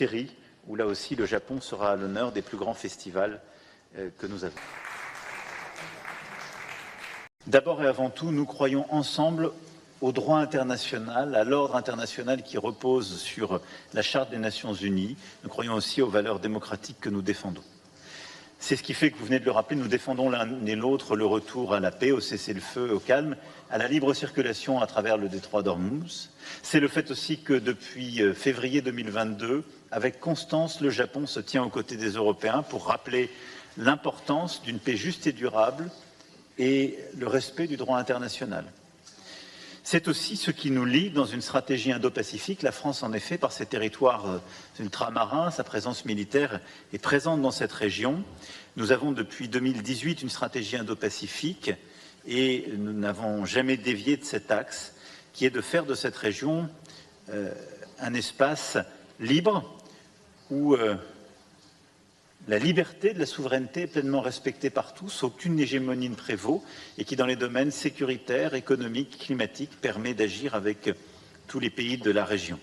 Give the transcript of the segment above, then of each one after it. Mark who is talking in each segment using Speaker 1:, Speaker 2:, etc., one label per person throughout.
Speaker 1: série où là aussi le Japon sera à l'honneur des plus grands festivals que nous avons. D'abord et avant tout, nous croyons ensemble au droit international, à l'ordre international qui repose sur la Charte des Nations Unies. Nous croyons aussi aux valeurs démocratiques que nous défendons. C'est ce qui fait que vous venez de le rappeler, nous défendons l'un et l'autre le retour à la paix, au cessez-le-feu, au calme, à la libre circulation à travers le détroit d'Ormuz. C'est le fait aussi que depuis février 2022, avec constance, le Japon se tient aux côtés des Européens pour rappeler l'importance d'une paix juste et durable et le respect du droit international. C'est aussi ce qui nous lie dans une stratégie indo-pacifique. La France, en effet, par ses territoires ultramarins, sa présence militaire est présente dans cette région. Nous avons depuis 2018 une stratégie indo-pacifique et nous n'avons jamais dévié de cet axe qui est de faire de cette région un espace libre où la liberté de la souveraineté est pleinement respectée par tous, aucune hégémonie ne prévaut et qui, dans les domaines sécuritaires, économiques, climatiques, permet d'agir avec tous les pays de la région.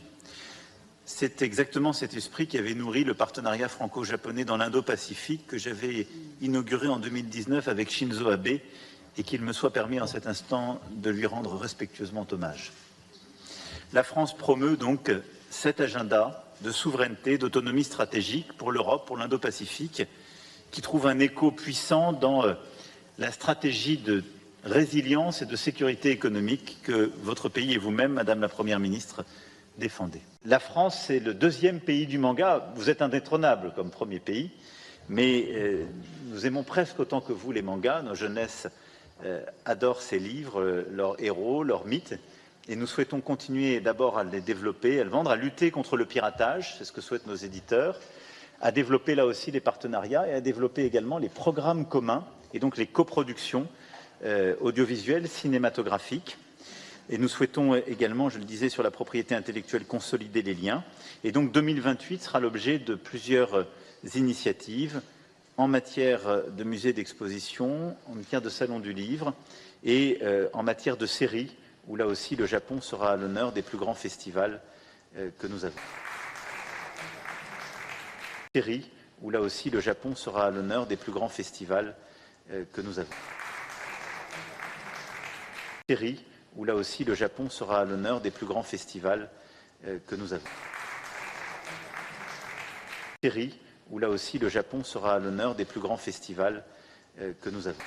Speaker 1: C'est exactement cet esprit qui avait nourri le partenariat franco-japonais dans l'Indo-Pacifique que j'avais inauguré en 2019 avec Shinzo Abe et qu'il me soit permis en cet instant de lui rendre respectueusement hommage. La France promeut donc cet agenda de souveraineté, d'autonomie stratégique pour l'Europe, pour l'Indo-Pacifique, qui trouve un écho puissant dans la stratégie de résilience et de sécurité économique que votre pays et vous-même, Madame la Première ministre, défendez. La France est le deuxième pays du manga. Vous êtes indétrônable comme premier pays, mais nous aimons presque autant que vous les mangas. Nos jeunesses adorent ces livres, leurs héros, leurs mythes. Et nous souhaitons continuer d'abord à les développer, à le vendre, à lutter contre le piratage, c'est ce que souhaitent nos éditeurs, à développer là aussi les partenariats et à développer également les programmes communs et donc les coproductions audiovisuelles, cinématographiques. Et nous souhaitons également, je le disais, sur la propriété intellectuelle, consolider les liens. Et donc 2028 sera l'objet de plusieurs initiatives en matière de musées d'exposition, en matière de salon du livre et en matière de séries, où là aussi le Japon sera à l'honneur des plus grands festivals que nous avons. Série où là aussi le Japon sera à l'honneur des plus grands festivals que nous avons. Série où là aussi le Japon sera à l'honneur des plus grands festivals que nous avons. Série où là aussi le Japon sera à l'honneur des plus grands festivals que nous avons.